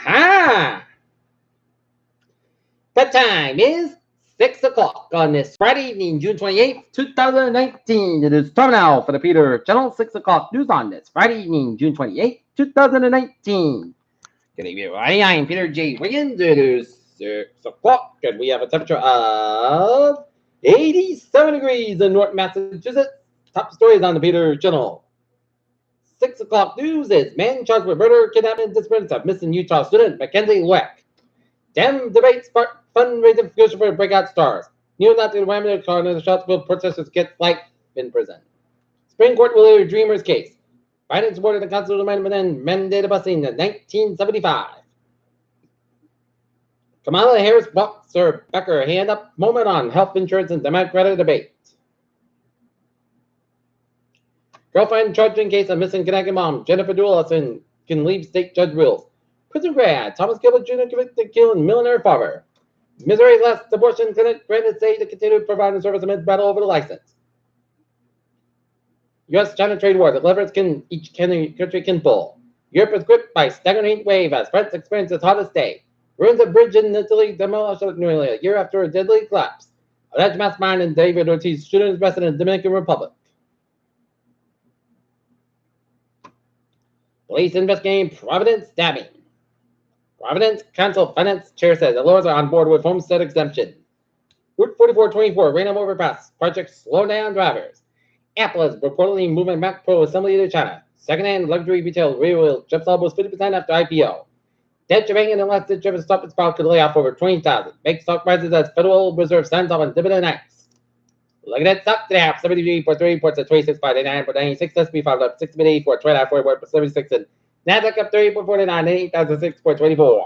Aha! The time is 6 o'clock on this Friday evening, June 28th, 2019. It is time now for the Peter Channel 6 o'clock news on this Friday evening, June 28th, 2019. Good evening, everybody. I am Peter J. Wiggins. It is 6 o'clock, and we have a temperature of 87 degrees in North Massachusetts. Top stories on the Peter Channel. 6 o'clock news is man charged with murder, kidnapping, and disappearance of missing Utah student Mackenzie Weck. Dem debate spark fundraising for breakout stars. Neo-Nazi environmental car and the Charlottesville protesters get life in prison. Supreme Court will hear Dreamer's case. Biden supported the constitutional amendment and mandated busing in 1975. Kamala Harris walks her Becker hand up moment on health insurance and Democratic debate. Girlfriend charged in case of missing Connecticut mom Jennifer Doolittle can leave state judge rules. Prison grad Thomas Gilbert Jr. convicted of killing millionaire father. Missouri's last abortion clinic granted state to continue providing service amid battle over the license. U.S.-China trade war. The levers each country can pull. Europe is gripped by staggering heat wave as France experiences hottest day. Ruins of bridge in Italy demolished nearly a year after a deadly collapse. Alleged mastermind in David Ortiz shooting arrested in the Dominican Republic. Police investigating Providence stabbing. Providence Council Finance Chair says the lawyers are on board with homestead exemption. Route 4424 random overpass project slow down drivers. Apple is reportedly moving Mac Pro assembly to China. Secondhand luxury retail real jumps almost 50% after IPO. Deutsche Bank and elected German stock spot could lay off over 20,000. Bank stock prices as Federal Reserve signs off on dividend acts. Look at that stock today. 73.3 reports at 26.99.96. S&P 5 up 6.84, 29.76, and Nasdaq up 30.49 and 8,006.24.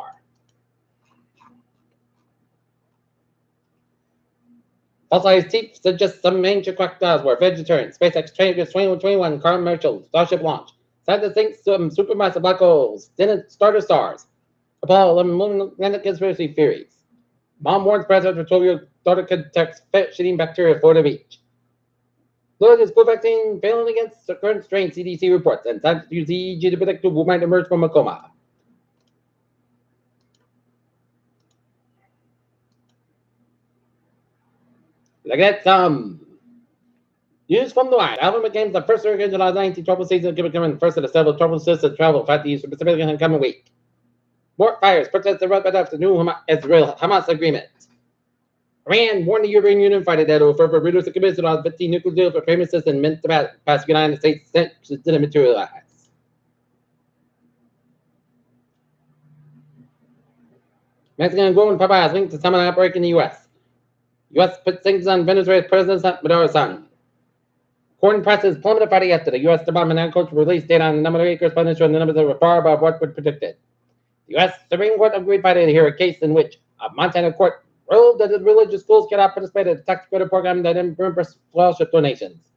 Fossilized teeth suggest some ancient crocodiles were vegetarians. SpaceX trained 2121 commercial Starship launch. Scientists think some supermassive black holes didn't start as stars. Apollo 11 planet conspiracy theories. Mom warns president for 12-year daughter could text shitting bacteria for the beach. Flu is flu vaccine failing against the current strain, CDC reports, and scientists use EEG to predict who might emerge from a coma. Look at some news from the wide. Alabama became the first hurricane in July 19 trouble season, becoming first of the several trouble system travel throughout the Eastern Pacific in the coming week. More fires protest the road after the new Israel-Hamas agreement. Iran warned the European Union Friday that it will further reduce the commitment on 15 nuclear deal for payment system meant to pass the United States sanctions didn't materialize. Mexican growing Popeyes linked to salmon outbreak in the U.S. U.S. put sanctions on Venezuela's President Maduro's son. Corn prices plummeted Friday after the U.S. Department of Agriculture released data on the number of acres planted showing the numbers that were far above what was predicted. The U.S. Supreme Court agreed Friday to hear a case in which a Montana court ruled that the religious schools cannot participate in a tax credit program that reimburses scholarship donations.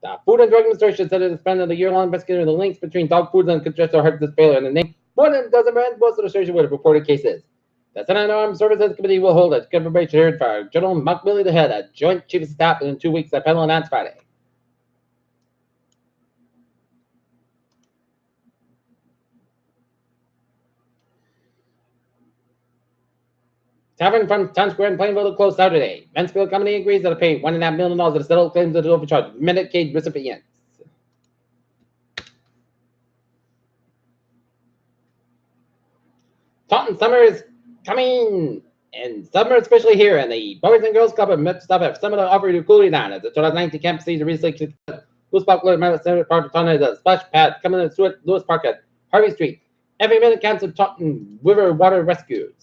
The Food and Drug Administration said it suspended a year-long investigation of the links between dog foods and congenital heart failure, and the name more than a dozen brands most of the association with reported cases. The Senate Armed Services Committee will hold a confirmation hearing for General Mark Milley the head, a joint chief of staff, in 2 weeks. The panel announced Friday. Tavern from Times Square in Plainville to close Saturday. Mansfield Company agrees to pay $1.5 million to settle claims that overcharge Medicaid recipients. Taunton summer is coming, and summer is officially here, and the Boys and Girls Club of Metro Stop have summer offering to cooling down as the 2019 campus season recently Lewis Park Center Park of Taunton is a splash pad coming to Stuart Lewis Park at Harvey Street. Every minute counts in Taunton River water rescues.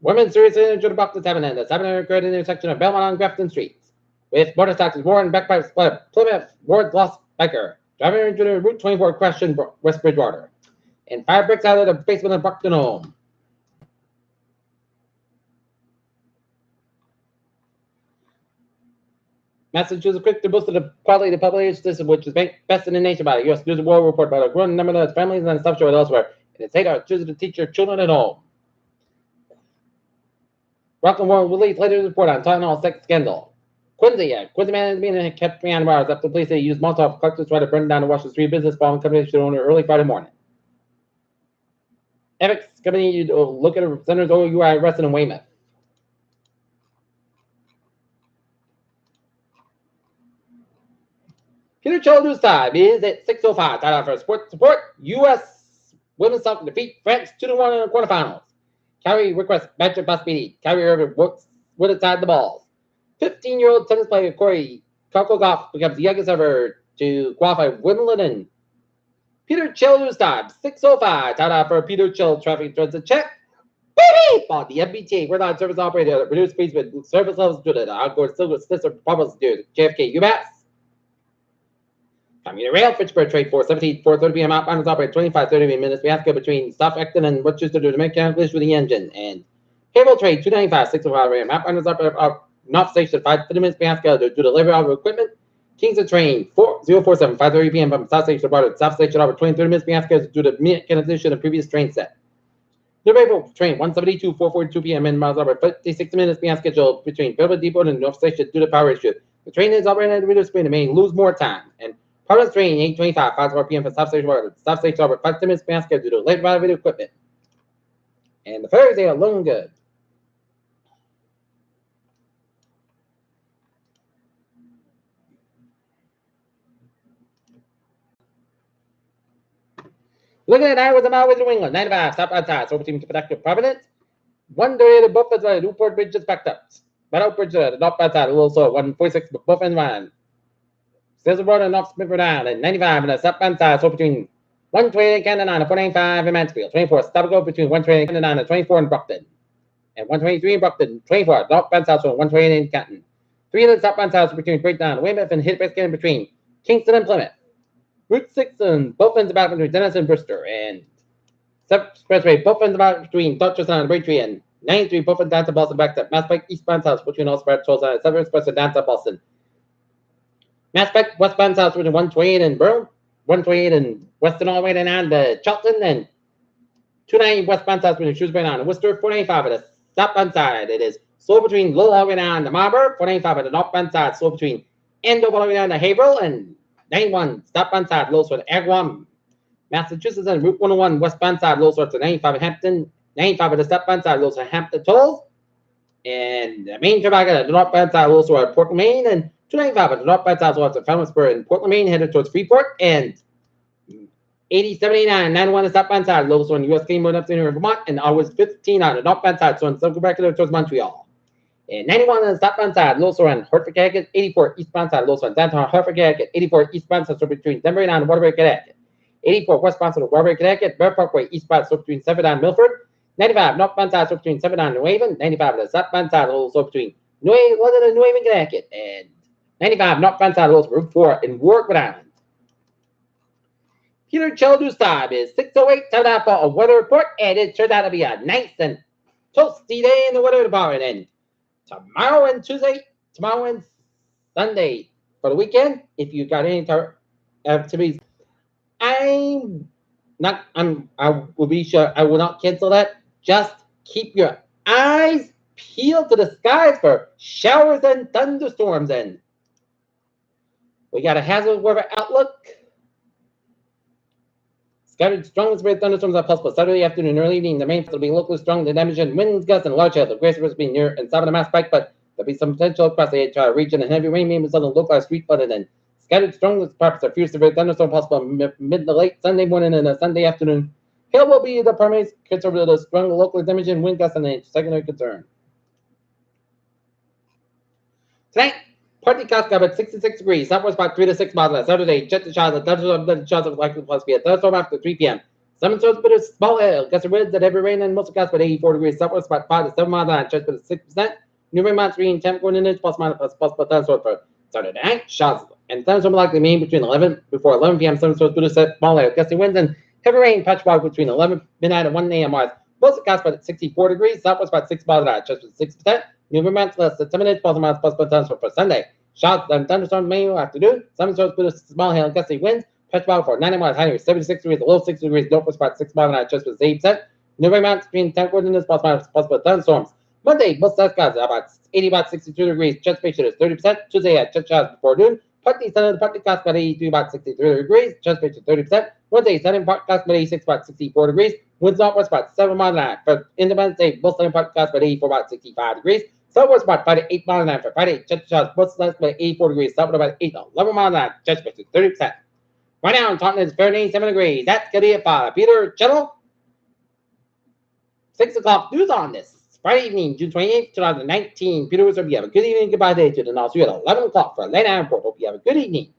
Women seriously injured about the 7 and the 7 occurred in the intersection of Belmont and Grafton Streets. With motorcycles, Warren backed by Plymouth, Ward lost biker. Driver injured in Route 24 crash in West Bridgewater. And fire breaks out of the basement of Brockton home. Massachusetts quick to boost the quality of the public education system, which is best in the nation by the U.S. News and World Report about a growing number of families and stuff showed elsewhere. And the state are choosing to teach their children at home. Rockland Warren released later report on Taunton Hall sex scandal. Quincy man being kept 300 hours up to the police. They used Molotov collectors to try to burn down the Washington Street business following company should owner early Friday morning. Epics company, you look at centers OUI arrested in Weymouth. Peter Childrew's time is at 6:05. Time out for sports support. U.S. women's soccer defeat France 2-1 in the quarterfinals. Kyrie requests Patrick Baspedi. Kyrie Irving works with inside the balls. 15-year-old tennis player Corey Goff becomes the youngest ever to qualify Wimbledon. Peter Childrew's time, 6:05. Time out for Peter Chill. Traffic transit check. Baby! Bought the MBTA. We're not service operator that reduced speeds with service levels due to the outgoing silver system problems due to JFK UMass. Commuter Rail, Fitchburg Trade 417, 4:30 p.m. outbound is operated 25-30 minutes. We have to go between South Acton and Rochester to make calculations with the engine. And Cable Trade 295, 6:05 a.m. Outbound is operated North Station 5:30 minutes. We have to go to deliver of equipment. Kingston Train 4047, 5:30 p.m. from South Station to South Station over 20-30 minutes. We have to go to the minute transition of previous train set. Liverpool Train 172, 4:42 p.m. in miles over 56 minutes. We have scheduled between Belvedere Depot and North Station due to power issue. The train is operated at the reduced speed and may lose more time. And Providence Train 825, 5:04 p.m. for South Station over South Station over 5 minutes. We have scheduled due to late arrival equipment. And the ferries are looking good. Looking at Iowa, the Maui, New England, 95, stop outside, so team to productive Providence. 1:30, the Buffalo, the Newport Bridge is backed up. Battle Bridge, the North outside, a little slow, 146, but Buffalo and Ryan. Says the border, North Smith down, and 95, and the stop outside, so between 120 and Canada, and 495 in Mansfield, 24, stop go between 120 and Canada, and 24 in Brockton. And 123 in Brockton, 24, North outside, so 120 in Canton. 3 of the stop outside, so between Breakdown, Weymouth, and Hit in between Kingston and Plymouth. Route 6 and both ends about between Dennis and Brewster, and 7th Expressway both ends about between Dorchester and Braintree, and 93 both ends down to Boston back to Mass Pike eastbound house between Allspark Tolls and 7th Expressway down to Boston. Mass Pike westbound house between 128 and Borough, 128 and Western all the way down to Charlton, and 290 westbound house between Shrewsbury and Worcester, 495 at the southbound side. It is slow between Little all the way down to Marlborough, 495 at the northbound side, slow between Andover all the way down to Haverhill, and 91, stopbound side, low sort of Agawam, Massachusetts, and Route 101, westbound side, low sorts of 95 at Hampton, 95 at the stopbound side, low sort of Hampton Tolls, and the main track at the northbound side, low sort of Portland, Maine, and 295 at the northbound side, low sort of Falmouthsburg and Portland, Maine, headed towards Freeport, and 8079, 91 at the stopbound side, low sort of U.S. Game Road up to Vermont, and always 15 on the northbound side, so in South Quebec towards Montreal. And 91 on the southbound side, Lowsor and Hartford, Connecticut. 84 eastbound side, Lowsor and downtown Hartford, Connecticut. 84 eastbound side, so between Denver and Waterbury, Connecticut. 84 westbound side, Waterbury, Connecticut. Bear Parkway eastbound, so between 7 and Milford. 95 northbound side, so between 7 and New Haven. 95 on the southbound side, so between New Haven, Connecticut. And 95 northbound side, Route 4 in Warwick, Rhode Island. Peter Childrew's time is 6:08. Time out for a weather report, and it turned out to be a nice and toasty day in the weather department. And tomorrow and Sunday for the weekend, if you got any activities, I will be sure I will not cancel that. Just keep your eyes peeled to the skies for showers and thunderstorms. And we got a hazard weather outlook. Scattered strong severe thunderstorms are possible Saturday afternoon and early evening. The rain will be locally strong, the damage and winds, gusts, and large hail. The greatest risk being near and south of the Mass Pike, but there'll be some potential across the entire region, and heavy rain may result in localized street flooding. And scattered strong parts of fierce severe thunderstorm possible mid to late Sunday morning and Sunday afternoon. Hail will be the primary concern with the strong locally damaging wind gusts and a secondary concern. Tonight, partly clouds covered 66 degrees, southwest about 3 to 6 miles an hour. Saturday, jet to showers, the thunderstorms are likely to possibly be a thunderstorm after 3 p.m. Some sorts of small hail, gusts of winds that heavy rain and most of clouds about 84 degrees, southwest about 5 to 7 miles an hour, chance with 6%. New rain amounts reading 10 coordinates, plus minus plus possible thunderstorm for Saturday night. Showers and thunderstorm likely mean between 11 p.m. Some sorts of small hail, gusty winds and heavy rain patchwork between 11 midnight and 1 a.m. Most of clouds about 64 degrees, southwest about 6 miles an hour, chance with 6%. New rain amounts less than 7 minutes, plus minus possible thunderstorm for Sunday. Showers and thunderstorms may afternoon. Some sorts of small hail and gusty winds. Patch power for 90 miles high, 76 degrees, the low 6 degrees, northwest about 6 miles an hour, just with 8%. New rain amounts between 10 coordinates, plus minus possible thunderstorms. Monday, most south clouds about 80 about 62 degrees. Chesapeake is 30%. Tuesday at just before noon. Partly sunny, partly cloudy, about 83 about 63 degrees. Chesapeake is 30%. Wednesday, sunny, partly cloudy, about 86 about 64 degrees. Winds northwest about 7 miles an hour. For Independence Day, both sunny, partly cloudy, about 84 about 65 degrees. Southwest about 5 to 8 miles an hour. For Friday, Chesapeake both sunny, about 84 degrees. Southwest about 8 to 11 miles an hour. Chesapeake is 30%. Right now, Taunton is 37 degrees. That's going to be it for Peter Channel 6 o'clock news on this Friday evening, June 28th, 2019. Peter Wizard, you have a good evening. Goodbye day to the North. You at 11 o'clock for a late night report. Hope you have a good evening.